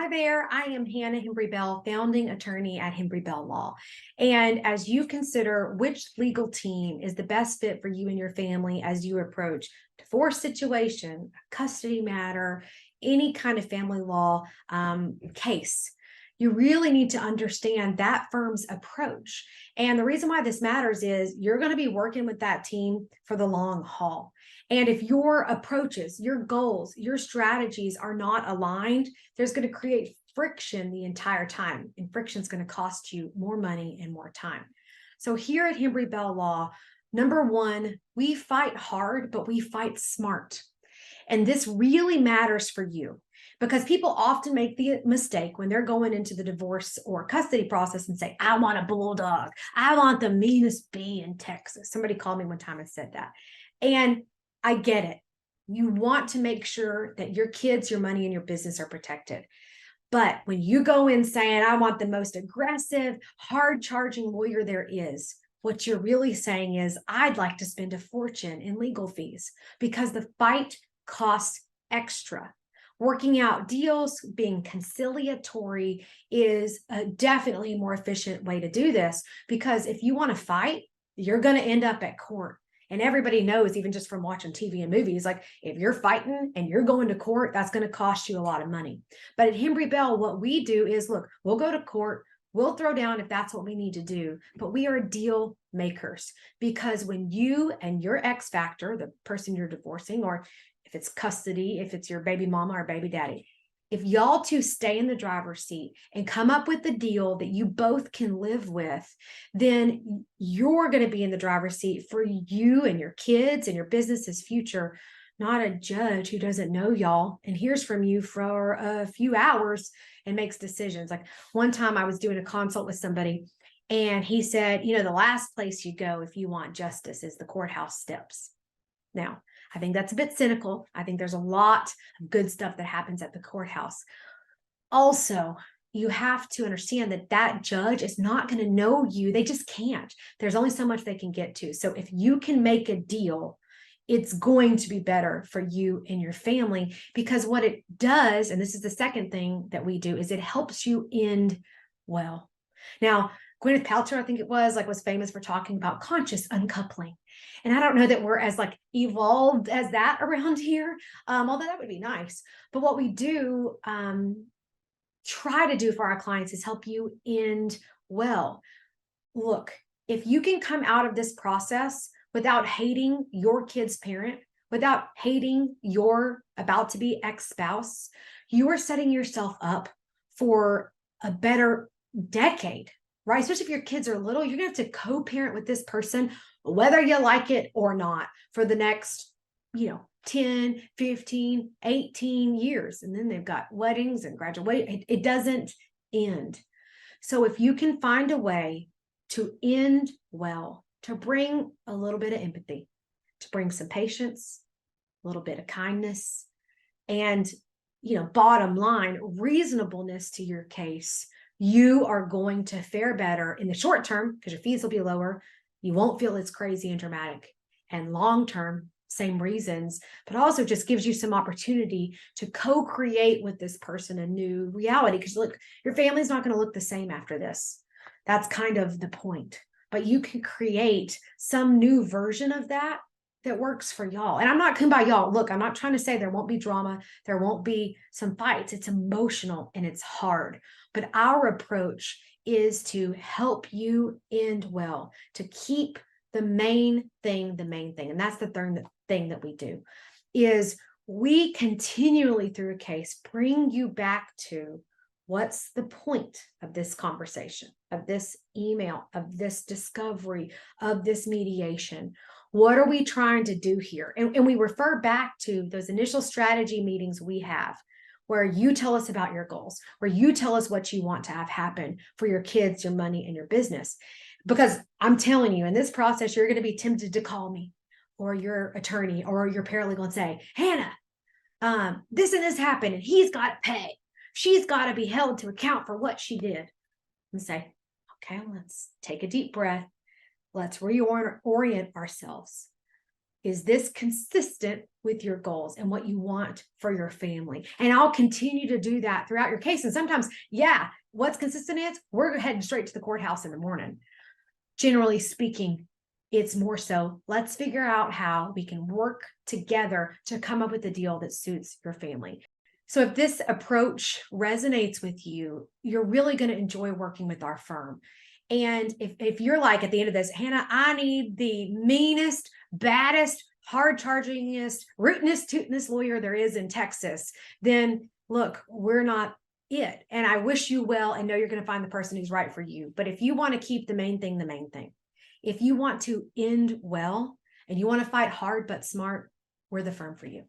Hi there, I am Hannah Hembree Bell, founding attorney at Hembree Bell Law. And as you consider which legal team is the best fit for you and your family as you approach divorce situation, custody matter, any kind of family law case, you really need to understand that firm's approach. And the reason why this matters is you're going to be working with that team for the long haul. And if your approaches, your goals, your strategies are not aligned, there's going to create friction the entire time. And friction is going to cost you more money and more time. So here at Hembree Bell Law, number one, we fight hard, but we fight smart. And this really matters for you because people often make the mistake when they're going into the divorce or custody process and say, I want a bulldog. I want the meanest bee in Texas. Somebody called me one time and said that. And I get it. You want to make sure that your kids, your money, and your business are protected. But when you go in saying, I want the most aggressive, hard-charging lawyer there is, what you're really saying is, I'd like to spend a fortune in legal fees because the fight costs extra. Working out deals, being conciliatory is definitely a more efficient way to do this, because if you want to fight, you're going to end up at court. And everybody knows, even just from watching TV and movies, like if you're fighting and you're going to court, that's going to cost you a lot of money. But at Hembree Bell, what we do is, look, we'll go to court, we'll throw down if that's what we need to do, but we are deal makers. Because when you and your X factor, the person you're divorcing, or if it's custody, if it's your baby mama or baby daddy, if y'all two stay in the driver's seat and come up with the deal that you both can live with, then you're going to be in the driver's seat for you and your kids and your business's future, not a judge who doesn't know y'all and hears from you for a few hours and makes decisions. Like one time I was doing a consult with somebody and he said, the last place you go if you want justice is the courthouse steps. Now, I think that's a bit cynical. I think there's a lot of good stuff that happens at the courthouse. Also, you have to understand that that judge is not going to know you. They just can't. There's only so much they can get to. So if you can make a deal, it's going to be better for you and your family, because what it does, and this is the second thing that we do, is it helps you end well. Now, Gwyneth Paltrow, I think it was famous for talking about conscious uncoupling. And I don't know that we're as evolved as that around here, although that would be nice. But what we do try to do for our clients is help you end well. Look, if you can come out of this process without hating your kid's parent, without hating your about to be ex-spouse, you are setting yourself up for a better decade, right? Especially if your kids are little, you're going to have to co-parent with this person, whether you like it or not, for the next, 10, 15, 18 years. And then they've got weddings and graduation. It doesn't end. So if you can find a way to end well, to bring a little bit of empathy, to bring some patience, a little bit of kindness, and, bottom line, reasonableness to your case, you are going to fare better in the short term because your fees will be lower. You won't feel as crazy and dramatic. And long term, same reasons, but also just gives you some opportunity to co-create with this person a new reality. Because look, your family's not going to look the same after this. That's kind of the point. But you can create some new version of that works for y'all. And I'm not coming by y'all. Look, I'm not trying to say there won't be drama. There won't be some fights. It's emotional and it's hard. But our approach is to help you end well, to keep the main thing. And that's the third thing that we do is we continually through a case bring you back to what's the point of this conversation, of this email, of this discovery, of this mediation. What are we trying to do here? And we refer back to those initial strategy meetings we have, where you tell us about your goals, where you tell us what you want to have happen for your kids, your money, and your business. Because I'm telling you, in this process, you're going to be tempted to call me or your attorney or your paralegal and say, Hannah, this and this happened, and he's got to pay. She's got to be held to account for what she did. And say, okay, let's take a deep breath. Let's reorient ourselves. Is this consistent with your goals and what you want for your family? And I'll continue to do that throughout your case. And sometimes, yeah, what's consistent is we're heading straight to the courthouse in the morning. Generally speaking, it's more so let's figure out how we can work together to come up with a deal that suits your family. So if this approach resonates with you, you're really going to enjoy working with our firm. And if you're like at the end of this, Hannah, I need the meanest, baddest, hard chargingest, rootinest, tootinest lawyer there is in Texas, then look, we're not it. And I wish you well and know you're going to find the person who's right for you. But if you want to keep the main thing, if you want to end well and you want to fight hard but smart, we're the firm for you.